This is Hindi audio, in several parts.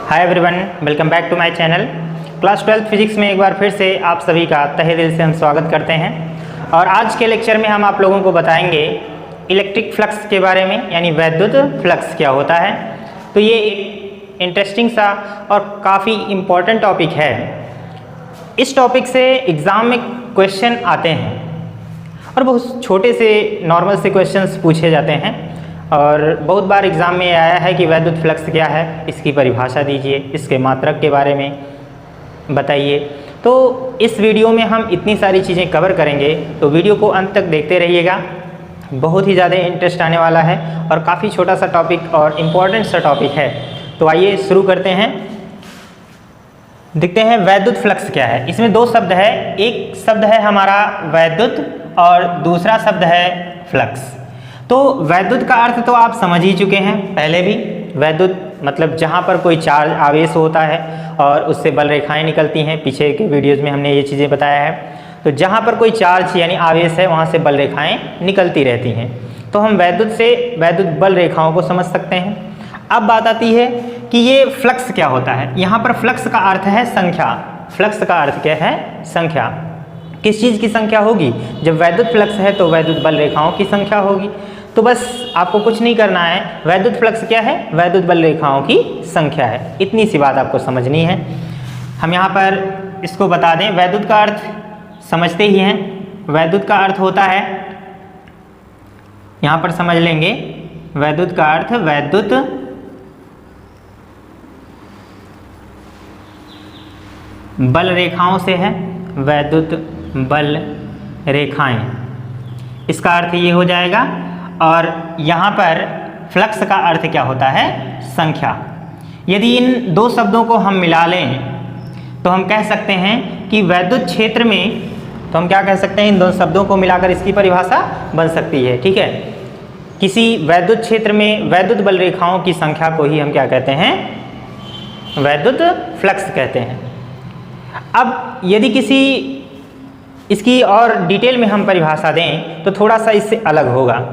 Hi everyone, welcome back to my channel. Class 12 physics में एक बार फिर से आप सभी का तहे दिल से हम स्वागत करते हैं। और आज के लेक्चर में हम आप लोगों को बताएंगे इलेक्ट्रिक फ्लक्स के बारे में, यानी वैद्युत फ्लक्स क्या होता है। तो ये एक इंटरेस्टिंग सा और काफ़ी इम्पॉर्टेंट टॉपिक है। इस टॉपिक से एग्ज़ाम में क्वेश्चन आते हैं और बहुत छोटे से नॉर्मल से क्वेश्चंस पूछे जाते हैं। और बहुत बार एग्ज़ाम में आया है कि वैद्युत फ्लक्स क्या है, इसकी परिभाषा दीजिए, इसके मात्रक के बारे में बताइए। तो इस वीडियो में हम इतनी सारी चीज़ें कवर करेंगे, तो वीडियो को अंत तक देखते रहिएगा। बहुत ही ज़्यादा इंटरेस्ट आने वाला है और काफ़ी छोटा सा टॉपिक और इम्पॉर्टेंट सा टॉपिक है। तो आइए शुरू करते हैं। देखते हैं वैद्युत फ्लक्स क्या है। इसमें दो शब्द है, एक शब्द है हमारा वैद्युत और दूसरा शब्द है फ्लक्स। तो वैद्युत का अर्थ तो आप समझ ही चुके हैं पहले भी। वैद्युत मतलब जहाँ पर कोई चार्ज आवेश होता है और उससे बल रेखाएं निकलती हैं। पीछे के वीडियोज़ में हमने ये चीज़ें बताया है। तो जहाँ पर कोई चार्ज यानी आवेश है वहाँ से बल रेखाएं निकलती रहती हैं। तो हम वैद्युत से वैद्युत बल रेखाओं को समझ सकते हैं। अब बात आती है कि ये फ्लक्स क्या होता है। यहाँ पर फ्लक्स का अर्थ है संख्या। फ्लक्स का अर्थ क्या है? संख्या। किस चीज़ की संख्या होगी? जब वैद्युत फ्लक्स है तो वैद्युत बल रेखाओं की संख्या होगी। तो बस आपको कुछ नहीं करना है। वैद्युत फ्लक्स क्या है? वैद्युत बल रेखाओं की संख्या है। इतनी सी बात आपको समझनी है। हम यहाँ पर इसको बता दें, वैद्युत का अर्थ समझते ही हैं। वैद्युत का अर्थ होता है, यहाँ पर समझ लेंगे, वैद्युत का अर्थ वैद्युत बल रेखाओं से है। वैद्युत बल रेखाएं, इसका अर्थ ये हो जाएगा। और यहाँ पर फ्लक्स का अर्थ क्या होता है? संख्या। यदि इन दो शब्दों को हम मिला लें तो हम कह सकते हैं कि वैद्युत क्षेत्र में, तो हम क्या कह सकते हैं? इन दोनों शब्दों को मिलाकर इसकी परिभाषा बन सकती है। ठीक है, किसी वैद्युत क्षेत्र में वैद्युत बल रेखाओं की संख्या को ही हम क्या कहते हैं? वैद्युत फ्लक्स कहते हैं। अब यदि किसी इसकी और डिटेल में हम परिभाषा दें तो थोड़ा सा इससे अलग होगा।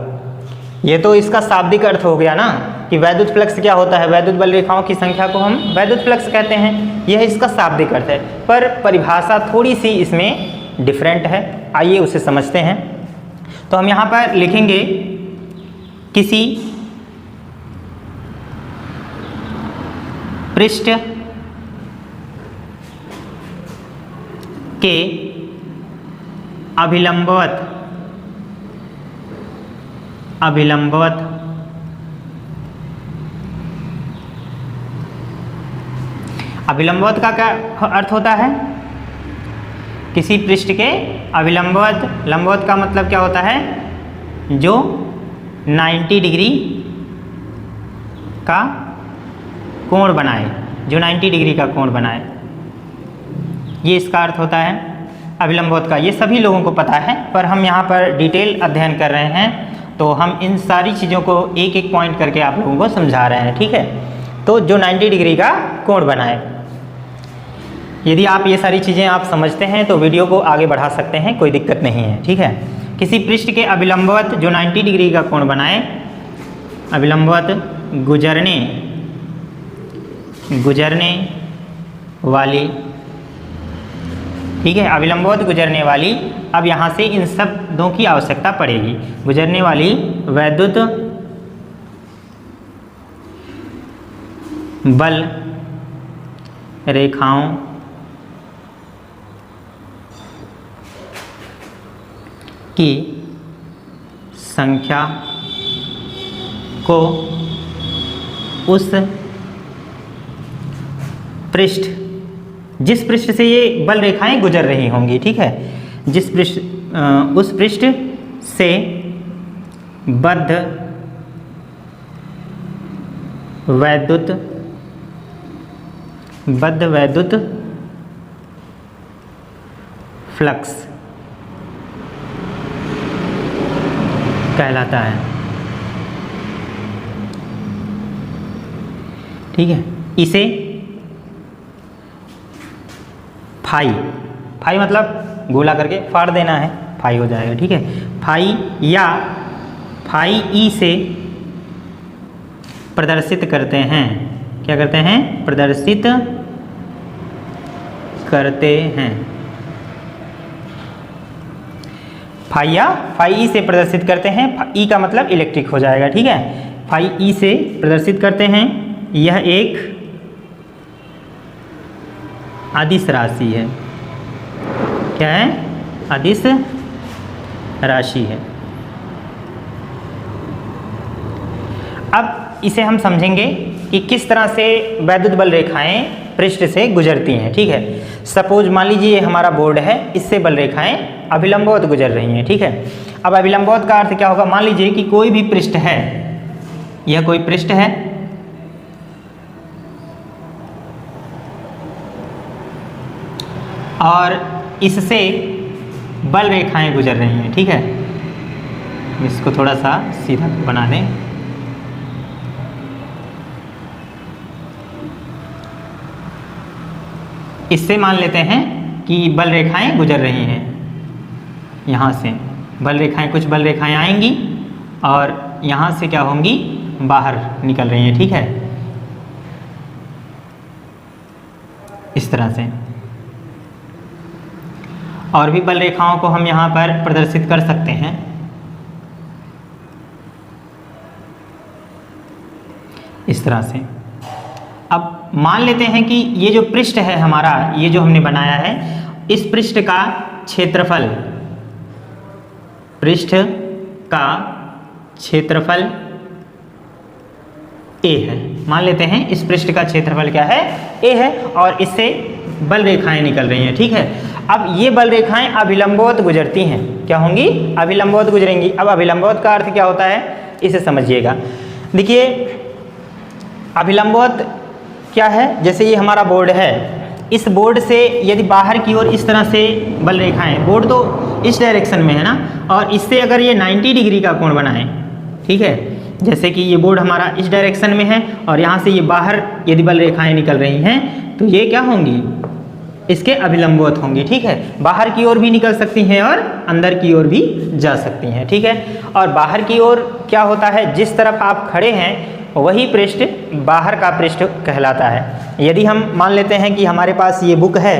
ये तो इसका शाब्दिक अर्थ हो गया ना कि वैद्युत फ्लक्स क्या होता है, वैद्युत बल रेखाओं की संख्या को हम वैद्युत फ्लक्स कहते हैं। यह इसका शाब्दिक अर्थ है, पर परिभाषा थोड़ी सी इसमें डिफरेंट है। आइए उसे समझते हैं। तो हम यहाँ पर लिखेंगे, किसी पृष्ठ के अभिलंबवत अभिलंबवत का क्या अर्थ होता है? किसी पृष्ठ के अभिलंबवत, लंबवत का मतलब क्या होता है? जो 90 डिग्री का कोण बनाए, जो 90 डिग्री का कोण बनाए, ये इसका अर्थ होता है अभिलंबवत का। ये सभी लोगों को पता है, पर हम यहाँ पर डिटेल अध्ययन कर रहे हैं तो हम इन सारी चीज़ों को एक एक पॉइंट करके आप लोगों को समझा रहे हैं। ठीक है, तो जो 90 डिग्री का कोण बनाए, यदि आप ये सारी चीज़ें आप समझते हैं तो वीडियो को आगे बढ़ा सकते हैं, कोई दिक्कत नहीं है। ठीक है, किसी पृष्ठ के अभिलंबवत जो 90 डिग्री का कोण बनाए, अभिलंबवत गुजरने वाली, ठीक है, अभिलंबवत गुजरने वाली। अब यहाँ से इन शब्दों की आवश्यकता पड़ेगी। गुजरने वाली वैद्युत बल रेखाओं की संख्या को उस पृष्ठ, जिस पृष्ठ से ये बल रेखाएं गुजर रही होंगी, ठीक है, जिस पृष्ठ, उस पृष्ठ से बद्ध वैद्युत फ्लक्स कहलाता है। ठीक है, इसे फाई मतलब गोला करके फाड़ देना है, फाई हो जाएगा। ठीक है, फाई या फाई ई से प्रदर्शित करते हैं। क्या करते हैं, प्रदर्शित करते हैं। फाई या फाई ई से प्रदर्शित करते हैं। ई का मतलब इलेक्ट्रिक हो जाएगा, ठीक है। फाई ई से प्रदर्शित करते हैं। यह एक अदिश राशि है। क्या है, अदिश राशि है। अब इसे हम समझेंगे कि किस तरह से वैद्युत बल रेखाएं पृष्ठ से गुजरती हैं, ठीक है। सपोज मान लीजिए ये हमारा बोर्ड है, इससे बल रेखाएं अभिलंबवत गुजर रही हैं, ठीक है। अब अभिलंबवत का अर्थ क्या होगा, मान लीजिए कि कोई भी पृष्ठ है, यह कोई पृष्ठ है, और इससे बल रेखाएं गुजर रही हैं, ठीक है। इसको थोड़ा सा सीधा बना दें। इससे मान लेते हैं कि बल रेखाएं गुजर रही हैं। यहाँ से बल रेखाएं, कुछ बल रेखाएं आएंगी और यहाँ से क्या होंगी, बाहर निकल रही हैं, ठीक है, इस तरह से। और भी बल रेखाओं को हम यहाँ पर प्रदर्शित कर सकते हैं। इस तरह से। अब मान लेते हैं कि ये जो पृष्ठ है हमारा, ये जो हमने बनाया है, इस पृष्ठ का क्षेत्रफल, पृष्ठ का क्षेत्रफल A है। मान लेते हैं इस पृष्ठ का क्षेत्रफल क्या है, A है, और इससे बल रेखाएं निकल रही हैं, ठीक है। अब ये बल रेखाएं अभिलंबवत गुजरती हैं, क्या होंगी, अभिलंबवत गुजरेंगी। अब अभिलंबवत का अर्थ क्या होता है, इसे समझिएगा। देखिए अभिलंबवत क्या है, जैसे ये हमारा बोर्ड है, इस बोर्ड से यदि बाहर की ओर इस तरह से बल रेखाएं, बोर्ड तो इस डायरेक्शन में है ना, और इससे अगर ये 90 डिग्री का कोण बनाएं, ठीक है, जैसे कि ये बोर्ड हमारा इस डायरेक्शन में है और यहाँ से ये बाहर यदि बल रेखाएं निकल रही हैं, तो ये क्या होंगी, इसके अभिलंबवत होंगी, ठीक है। बाहर की ओर भी निकल सकती हैं और अंदर की ओर भी जा सकती हैं, ठीक है। और बाहर की ओर क्या होता है, जिस तरफ आप खड़े हैं वही पृष्ठ बाहर का पृष्ठ कहलाता है। यदि हम मान लेते हैं कि हमारे पास ये बुक है,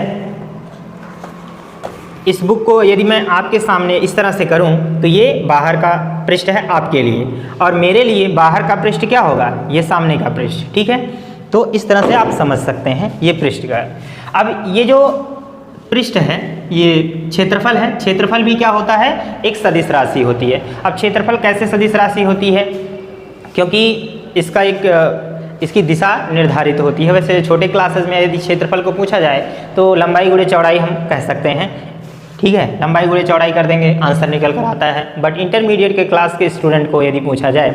इस बुक को यदि मैं आपके सामने इस तरह से करूं तो ये बाहर का पृष्ठ है आपके लिए, और मेरे लिए बाहर का पृष्ठ क्या होगा, ये सामने का पृष्ठ, ठीक है। तो इस तरह से आप समझ सकते हैं ये पृष्ठ का। अब ये जो पृष्ठ है, ये क्षेत्रफल है, क्षेत्रफल भी क्या होता है, एक सदिश राशि होती है। अब क्षेत्रफल कैसे सदिश राशि होती है, क्योंकि इसका एक इसकी दिशा निर्धारित होती है। वैसे छोटे क्लासेस में यदि क्षेत्रफल को पूछा जाए तो लंबाई गुणे चौड़ाई हम कह सकते हैं, ठीक है, लंबाई गुणे चौड़ाई कर देंगे, आंसर निकल कर आता है। बट इंटरमीडिएट के क्लास के स्टूडेंट को यदि पूछा जाए,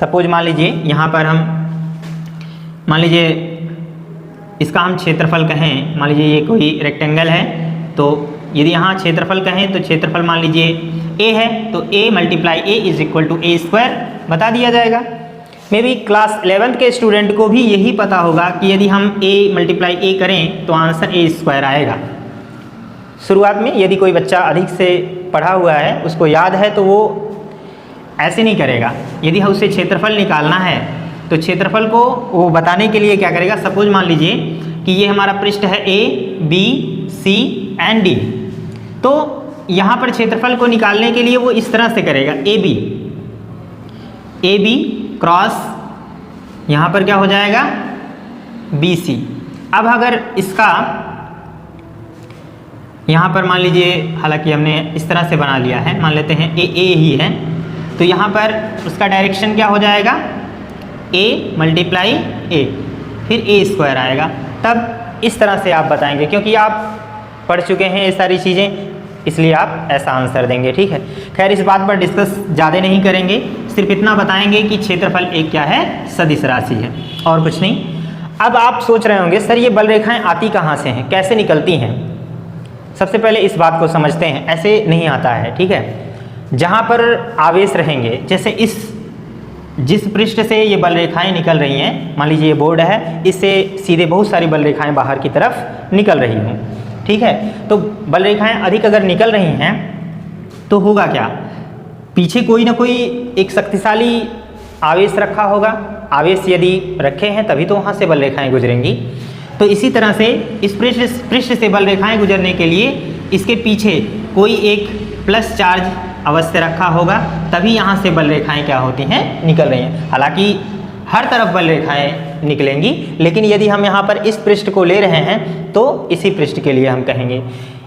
सपोज मान लीजिए यहाँ पर हम मान लीजिए इसका हम क्षेत्रफल कहें, मान लीजिए ये कोई रेक्टेंगल है, तो यदि यहाँ क्षेत्रफल कहें तो क्षेत्रफल मान लीजिए a है, तो a multiply a is equal to a square बता दिया जाएगा। मे बी क्लास 11th के स्टूडेंट को भी यही पता होगा कि यदि हम a मल्टीप्लाई a करें तो आंसर a स्क्वायर आएगा। शुरुआत में यदि कोई बच्चा अधिक से पढ़ा हुआ है, उसको याद है, तो वो ऐसे नहीं करेगा। यदि उसे क्षेत्रफल निकालना है तो क्षेत्रफल को वो बताने के लिए क्या करेगा, सपोज मान लीजिए कि ये हमारा पृष्ठ है A, B, C and D, तो यहाँ पर क्षेत्रफल को निकालने के लिए वो इस तरह से करेगा, ए बी क्रॉस यहाँ पर क्या हो जाएगा, BC। अब अगर इसका यहाँ पर मान लीजिए, हालांकि हमने इस तरह से बना लिया है, मान लेते हैं A ही है, तो यहाँ पर उसका डायरेक्शन क्या हो जाएगा, A मल्टीप्लाई A, फिर A स्क्वायर आएगा। तब इस तरह से आप बताएंगे, क्योंकि आप पढ़ चुके हैं ये सारी चीज़ें, इसलिए आप ऐसा आंसर देंगे, ठीक है। खैर इस बात पर डिस्कस ज़्यादा नहीं करेंगे, सिर्फ इतना बताएंगे कि क्षेत्रफल एक क्या है, सदिश राशि है, और कुछ नहीं। अब आप सोच रहे होंगे सर ये बल रेखाएं आती कहाँ से हैं, कैसे निकलती हैं। सबसे पहले इस बात को समझते हैं, ऐसे नहीं आता है, ठीक है। जहाँ पर आवेश रहेंगे, जैसे जिस पृष्ठ से ये बल रेखाएं निकल रही हैं, मान लीजिए ये बोर्ड है, इससे सीधे बहुत सारी बल रेखाएं बाहर की तरफ निकल रही हूँ, ठीक है। तो बल रेखाएं अधिक अगर निकल रही हैं तो होगा क्या, पीछे कोई ना कोई एक शक्तिशाली आवेश रखा होगा, आवेश यदि रखे हैं तभी तो वहाँ से बल रेखाएं गुजरेंगी। तो इसी तरह से इस पृष्ठ से बल रेखाएं गुजरने के लिए इसके पीछे कोई एक प्लस चार्ज अवश्य रखा होगा, तभी यहाँ से बल रेखाएं क्या होती हैं, निकल रही हैं। हालांकि हर तरफ बल रेखाएं निकलेंगी, लेकिन यदि हम यहाँ पर इस पृष्ठ को ले रहे हैं तो इसी पृष्ठ के लिए हम कहेंगे।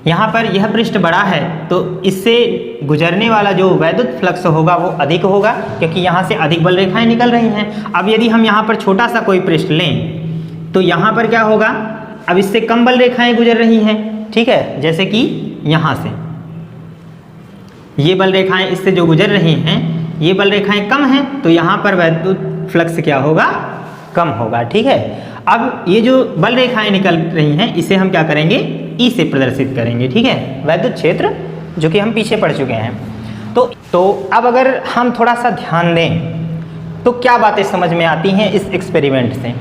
यहाँ पर यह पृष्ठ बड़ा है तो इससे गुजरने वाला जो वैद्युत फ्लक्स होगा वो अधिक होगा, क्योंकि यहाँ से अधिक बल रेखाएं निकल रही हैं। अब यदि हम यहाँ पर छोटा सा कोई पृष्ठ लें तो यहाँ पर क्या होगा, अब इससे कम बल रेखाएं गुजर रही हैं, ठीक है। जैसे कि यहाँ से ये बल रेखाएं इससे जो गुजर रही हैं, ये बल रेखाएं कम हैं, तो यहाँ पर वैद्युत फ्लक्स क्या होगा, कम होगा, ठीक है। अब ये जो बल रेखाएं निकल रही हैं इसे हम क्या करेंगे, ई से प्रदर्शित करेंगे, ठीक है, वैद्युत क्षेत्र, जो कि हम पीछे पढ़ चुके हैं। तो अब अगर हम थोड़ा सा ध्यान दें तो क्या बातें समझ में आती हैं इस एक्सपेरिमेंट से।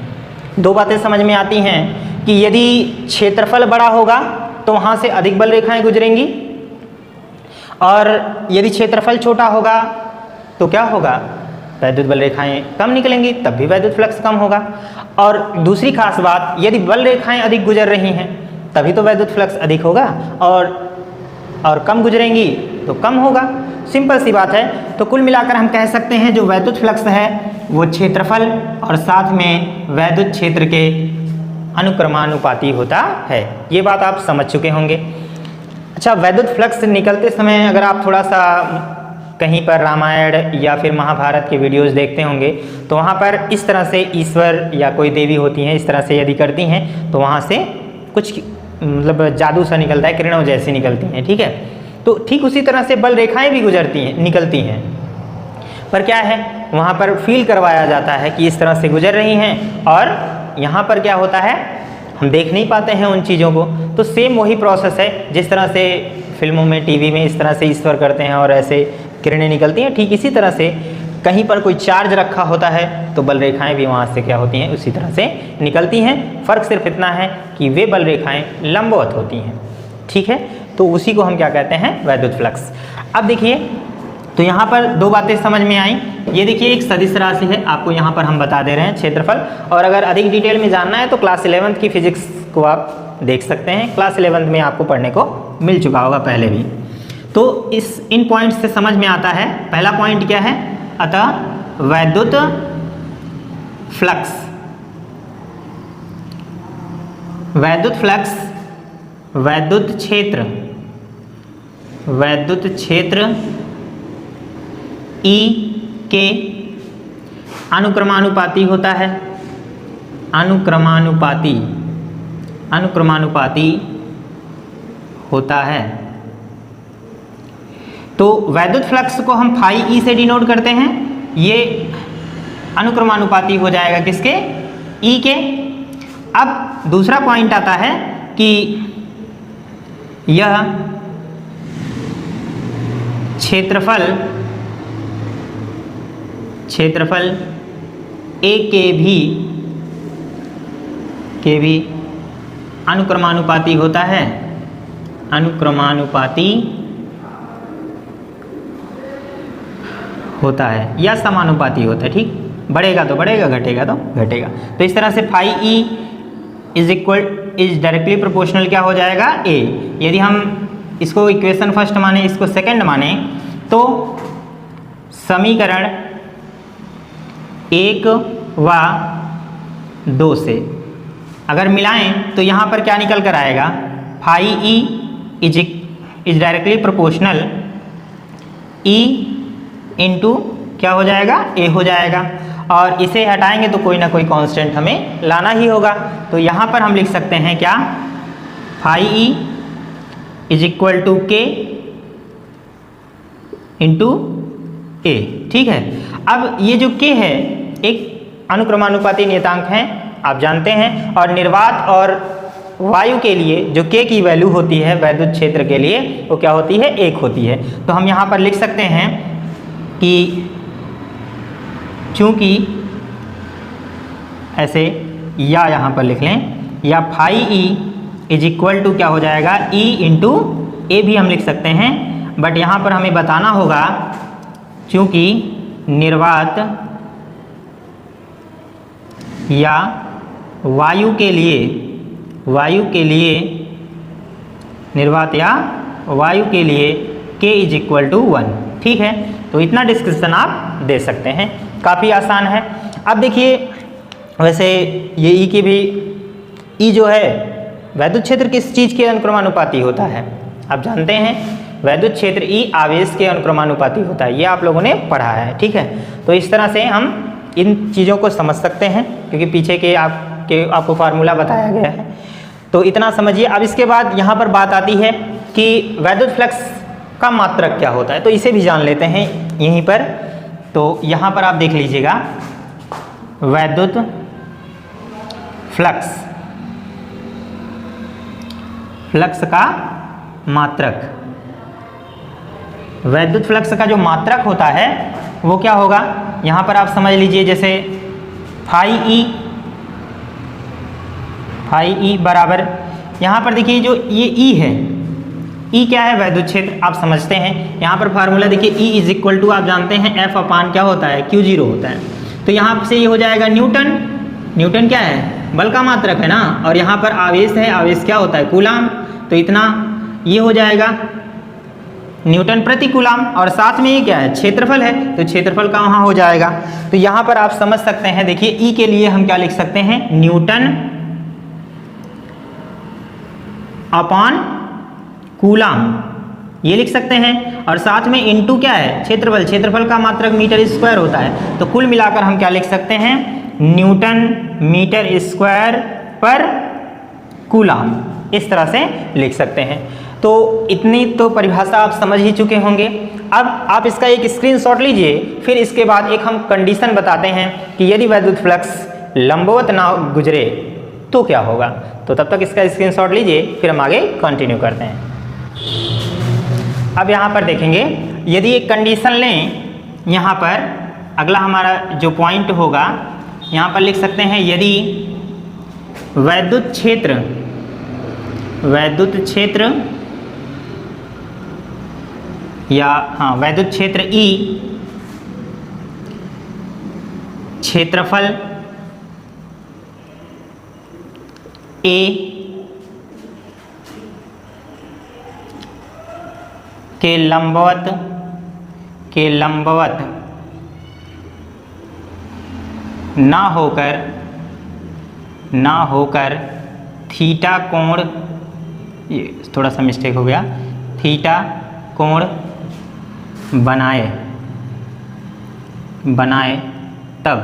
दो बातें समझ में आती हैं कि यदि क्षेत्रफल बड़ा होगा तो वहाँ से अधिक बल रेखाएं गुजरेंगी, और यदि क्षेत्रफल छोटा होगा तो क्या होगा, वैद्युत बल रेखाएं कम निकलेंगी, तब भी वैद्युत फ्लक्स कम होगा। और दूसरी खास बात, यदि बल रेखाएं अधिक गुजर रही हैं तभी तो वैद्युत फ्लक्स अधिक होगा, और कम गुजरेंगी तो कम होगा। सिंपल सी बात है। तो कुल मिलाकर हम कह सकते हैं जो वैद्युत फ्लक्स है वो क्षेत्रफल और साथ में वैद्युत क्षेत्र के अनुक्रमानुपाती होता है। ये बात आप समझ चुके होंगे। अच्छा, वैद्युत फ्लक्स निकलते समय अगर आप थोड़ा सा कहीं पर रामायण या फिर महाभारत के वीडियोस देखते होंगे तो वहाँ पर इस तरह से ईश्वर या कोई देवी होती हैं, इस तरह से यदि करती हैं तो वहाँ से कुछ मतलब जादू सा निकलता है, किरणों जैसी निकलती हैं, ठीक है। तो ठीक उसी तरह से बल रेखाएं भी निकलती हैं, पर क्या है, वहाँ पर फील करवाया जाता है कि इस तरह से गुजर रही हैं, और यहाँ पर क्या होता है, हम देख नहीं पाते हैं उन चीज़ों को। तो सेम वही प्रोसेस है, जिस तरह से फिल्मों में, टीवी में इस तरह से ईश्वर करते हैं और ऐसे किरणें निकलती हैं, ठीक इसी तरह से कहीं पर कोई चार्ज रखा होता है तो बल रेखाएं भी वहाँ से क्या होती हैं, उसी तरह से निकलती हैं। फ़र्क सिर्फ इतना है कि वे बल रेखाएं लंबवत होती हैं, ठीक है। तो उसी को हम क्या कहते हैं, वैद्युत फ्लक्स। अब देखिए, तो यहाँ पर दो बातें समझ में आई। ये देखिए एक सदिश राशि है, आपको यहाँ पर हम बता दे रहे हैं क्षेत्रफल, और अगर अधिक डिटेल में जानना है तो क्लास 11th की फिजिक्स को आप देख सकते हैं। क्लास 11th में आपको पढ़ने को मिल चुका होगा पहले भी। तो इन पॉइंट्स से समझ में आता है, पहला पॉइंट क्या है, अतः वैद्युत फ्लक्स, वैद्युत क्षेत्र E के अनुक्रमानुपाती होता है, अनुक्रमानुपाती होता है। तो वैद्युत फ्लक्स को हम फाई ई से डिनोट करते हैं, ये अनुक्रमानुपाती हो जाएगा किसके, ई के। अब दूसरा पॉइंट आता है कि यह क्षेत्रफल ए के भी अनुक्रमानुपाती होता है, या समानुपाती होता है, ठीक। बढ़ेगा तो बढ़ेगा, घटेगा तो घटेगा। तो इस तरह से phi E is directly proportional क्या हो जाएगा, ए। यदि हम इसको इक्वेशन फर्स्ट माने, इसको सेकंड माने, तो समीकरण 1 व 2 से अगर मिलाएं तो यहाँ पर क्या निकल कर आएगा, phi E is directly proportional E into क्या हो जाएगा, ए हो जाएगा। और इसे हटाएंगे तो कोई ना कोई कांस्टेंट हमें लाना ही होगा। तो यहाँ पर हम लिख सकते हैं क्या, phi E is equal to k into a, ठीक है। अब ये जो के है एक अनुक्रमानुपाती नियतांक है, आप जानते हैं, और निर्वात और वायु के लिए जो के की वैल्यू होती है वैद्युत क्षेत्र के लिए, वो क्या होती है, 1 होती है। तो हम यहाँ पर लिख सकते हैं कि चूंकि ऐसे, या यहाँ पर लिख लें, या phi E is equal to क्या हो जाएगा, ई इंटू ए भी हम लिख सकते हैं, बट यहाँ पर हमें बताना होगा चूंकि निर्वात या वायु के लिए निर्वात या वायु के लिए k इज इक्वल टू 1। ठीक है, तो इतना डिस्क्रिप्शन आप दे सकते हैं, काफ़ी आसान है। अब देखिए, वैसे ये ई की भी, ई जो है वैद्युत क्षेत्र किस चीज़ के अनुक्रमानुपाती होता है? आप जानते हैं वैद्युत क्षेत्र ई आवेश के अनुक्रमानुपाती होता है, ये आप लोगों ने पढ़ा है। ठीक है, तो इस तरह से हम इन चीज़ों को समझ सकते हैं, क्योंकि पीछे के आपको फार्मूला बताया गया है। तो इतना समझिए। अब इसके बाद यहाँ पर बात आती है कि वैद्युत फ्लक्स का मात्रक क्या होता है, तो इसे भी जान लेते हैं यहीं पर। तो यहाँ पर आप देख लीजिएगा, वैद्युत फ्लक्स का मात्रक, वैद्युत फ्लक्स का जो मात्रक होता है वो क्या होगा, यहाँ पर आप समझ लीजिए, जैसे फाई ई बराबर, यहाँ पर देखिए जो ये ई है, ई क्या है? वैद्युत क्षेत्र, आप समझते हैं। यहाँ पर फार्मूला देखिए, ई इज इक्वल टू, आप जानते हैं एफ अपान क्या होता है? Q0 होता है। तो यहाँ से ये हो जाएगा न्यूटन क्या है? बल का मात्रक है ना, और यहाँ पर आवेश है, आवेश क्या होता है? कूलाम। तो इतना ये हो जाएगा न्यूटन प्रति कूलाम, और साथ में ये क्या है? क्षेत्रफल है, तो क्षेत्रफल का वहाँ हो जाएगा। तो यहाँ पर आप समझ सकते हैं, देखिए ई के लिए हम क्या लिख सकते हैं? न्यूटन अपॉन कूलाम, ये लिख सकते हैं, और साथ में इनटू क्या है? क्षेत्रफल का मात्रक मीटर स्क्वायर होता है। तो कुल मिलाकर हम क्या लिख सकते हैं? न्यूटन मीटर स्क्वायर पर कूलाम, इस तरह से लिख सकते हैं। तो इतनी तो परिभाषा आप समझ ही चुके होंगे। अब आप इसका एक स्क्रीनशॉट लीजिए, फिर इसके बाद एक हम कंडीशन बताते हैं कि यदि वैद्युत फ्लक्स लंबवत ना गुजरे तो क्या होगा। तो तब तक इसका स्क्रीनशॉट लीजिए, फिर हम आगे कंटिन्यू करते हैं। अब यहाँ पर देखेंगे, यदि एक कंडीशन लें, यहाँ पर अगला हमारा जो पॉइंट होगा, यहाँ पर लिख सकते हैं, यदि वैद्युत क्षेत्र या वैद्युत क्षेत्र ई क्षेत्रफल ए के लंबवत ना होकर थीटा कोण, ये थोड़ा सा मिस्टेक हो गया, थीटा कोण बनाए तब,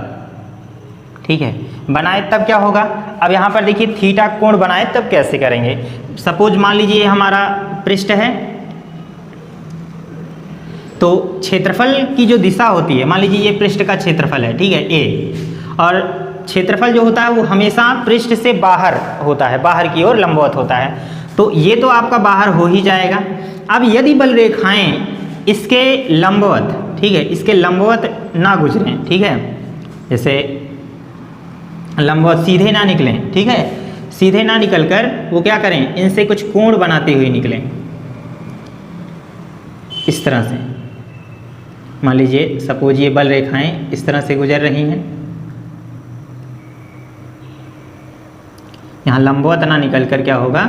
ठीक है, बनाए तब क्या होगा। अब यहाँ पर देखिए, थीटा कोण बनाए तब कैसे करेंगे। सपोज मान लीजिए हमारा पृष्ठ है, तो क्षेत्रफल की जो दिशा होती है, मान लीजिए ये पृष्ठ का क्षेत्रफल है, ठीक है, ए, और क्षेत्रफल जो होता है वो हमेशा पृष्ठ से बाहर होता है, बाहर की ओर लंबवत होता है। तो ये तो आपका बाहर हो ही जाएगा। अब यदि बल रेखाएं इसके लंबवत, ठीक है, इसके लंबवत ना गुजरें, ठीक है, जैसे लंबवत सीधे ना निकलें, ठीक है, सीधे ना निकलकर वो क्या करें, इनसे कुछ कोण बनाते हुए निकलें, इस तरह से। मान लीजिए सपोज ये बल रेखाएं इस तरह से गुजर रही हैं, यहाँ लंबवत ना निकलकर क्या होगा,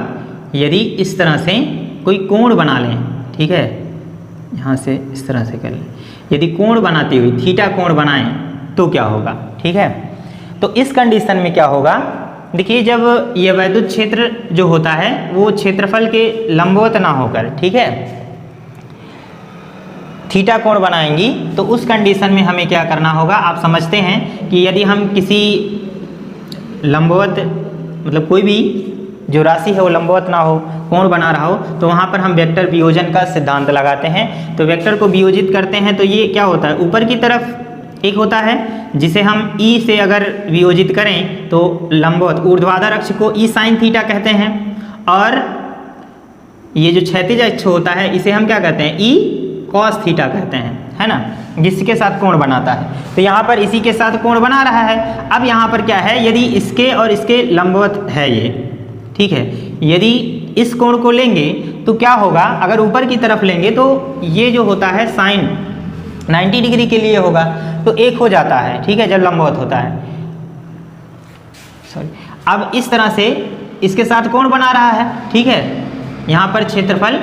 यदि इस तरह से कोई कोण बना लें, ठीक है, यहाँ से इस तरह से कर लें, यदि कोण बनाती हुई थीटा कोण बनाएं तो क्या होगा, ठीक है। तो इस कंडीशन में क्या होगा, देखिए जब ये वैद्युत क्षेत्र जो होता है वो क्षेत्रफल के लंबवत ना होकर, ठीक है, थीटा कोण बनाएंगी, तो उस कंडीशन में हमें क्या करना होगा। आप समझते हैं कि यदि हम किसी लंबवत, मतलब कोई भी जो राशि है वो लंबवत ना हो, कोण बना रहा हो, तो वहाँ पर हम वेक्टर वियोजन का सिद्धांत लगाते हैं। तो वेक्टर को वियोजित करते हैं, तो ये क्या होता है, ऊपर की तरफ एक होता है जिसे हम ई से अगर वियोजित करें तो लंबवत ऊर्ध्वाधर अक्ष को ई साइन थीटा कहते हैं, और ये जो क्षैतिज अक्ष होता है इसे हम क्या कहते हैं, ई कॉस थीटा कहते हैं, है ना, जिसके साथ कोण बनाता है। तो यहाँ पर इसी के साथ कोण बना रहा है। अब यहाँ पर क्या है, यदि इसके और इसके लंबवत है ये, ठीक है, यदि इस कोण को लेंगे तो क्या होगा, अगर ऊपर की तरफ लेंगे तो ये जो होता है साइन 90 डिग्री के लिए होगा, तो एक हो जाता है, ठीक है, जब लंबवत होता है। सॉरी, अब इस तरह से इसके साथ कोण बना रहा है, ठीक है। यहाँ पर क्षेत्रफल,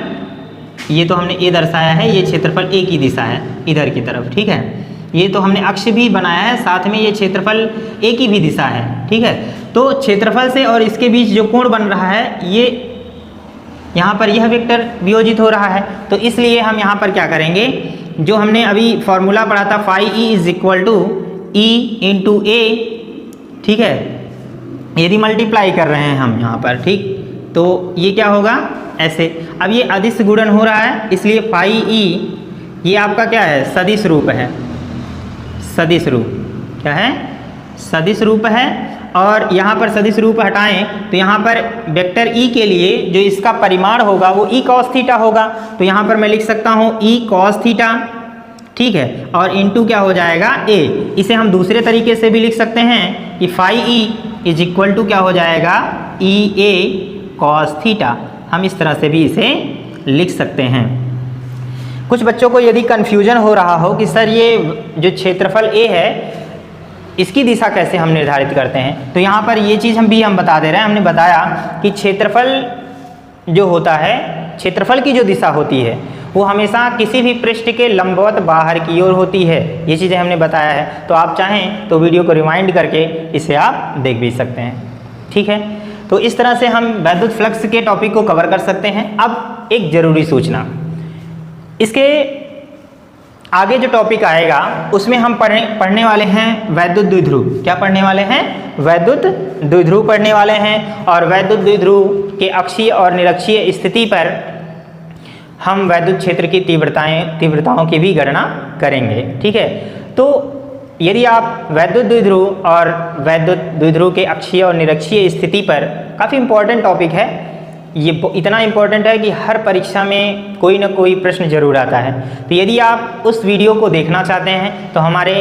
ये तो हमने ए दर्शाया है, ये क्षेत्रफल ए की दिशा है इधर की तरफ, ठीक है। ये तो हमने अक्ष भी बनाया है, साथ में ये क्षेत्रफल ए की भी दिशा है, ठीक है। तो क्षेत्रफल से और इसके बीच जो कोण बन रहा है, ये यहाँ पर यह वेक्टर वियोजित हो रहा है। तो इसलिए हम यहाँ पर क्या करेंगे, जो हमने अभी फॉर्मूला पढ़ा था phi E is equal to e into a, ठीक है। यदि मल्टीप्लाई कर रहे हैं हम यहाँ पर, ठीक, तो ये क्या होगा ऐसे। अब ये अदिश गुणन हो रहा है, इसलिए फाई ई ये आपका क्या है, सदिश रूप है। सदिश रूप क्या है, सदिश रूप है। और यहाँ पर सदिश रूप हटाएं तो यहाँ पर वेक्टर ई के लिए जो इसका परिमाण होगा वो ई कॉस थीटा होगा। तो यहाँ पर मैं लिख सकता हूँ ई कॉस थीटा, ठीक है, और इंटू क्या हो जाएगा ए। इसे हम दूसरे तरीके से भी लिख सकते हैं कि phi E is equal to क्या हो जाएगा, ई ए कॉस थीटा। हम इस तरह से भी इसे लिख सकते हैं। कुछ बच्चों को यदि कन्फ्यूजन हो रहा हो कि सर ये जो क्षेत्रफल ए है इसकी दिशा कैसे हम निर्धारित करते हैं, तो यहाँ पर ये चीज़ हम बता दे रहे हैं। हमने बताया कि क्षेत्रफल जो होता है, क्षेत्रफल की जो दिशा होती है वो हमेशा किसी भी पृष्ठ के लंबवत बाहर की ओर होती है। ये चीज़ें हमने बताया है। तो आप चाहें तो वीडियो को रिवाइंड करके इसे आप देख भी सकते हैं, ठीक है। तो इस तरह से हम वैद्युत फ्लक्स के टॉपिक को कवर कर सकते हैं। अब एक ज़रूरी सूचना, इसके आगे जो टॉपिक आएगा उसमें हम पढ़ने वाले हैं वैद्युत द्विध्रुव। क्या पढ़ने वाले हैं, वैद्युत द्विध्रुव पढ़ने वाले हैं। और वैद्युत द्विध्रुव के अक्षीय और निरक्षीय स्थिति पर हम वैद्युत क्षेत्र की तीव्रताओं की भी गणना करेंगे, ठीक है। तो यदि आप वैद्युत द्विध्रुव और वैद्युत द्विध्रुव के अक्षीय और निरक्षीय स्थिति पर, काफ़ी इंपॉर्टेंट टॉपिक है ये, इतना इम्पोर्टेंट है कि हर परीक्षा में कोई ना कोई प्रश्न जरूर आता है। तो यदि आप उस वीडियो को देखना चाहते हैं तो हमारे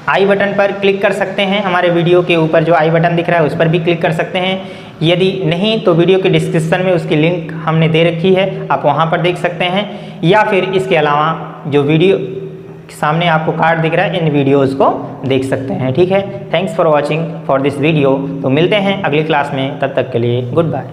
आई बटन पर क्लिक कर सकते हैं। हमारे वीडियो के ऊपर जो आई बटन दिख रहा है उस पर भी क्लिक कर सकते हैं। यदि नहीं तो वीडियो के डिस्क्रिप्शन में उसकी लिंक हमने दे रखी है, आप वहाँ पर देख सकते हैं। या फिर इसके अलावा जो वीडियो सामने आपको कार्ड दिख रहा है, इन वीडियोज़ को देख सकते हैं, ठीक है। Thanks for watching for this video. तो मिलते हैं अगली क्लास में, तब तक के लिए गुड बाय।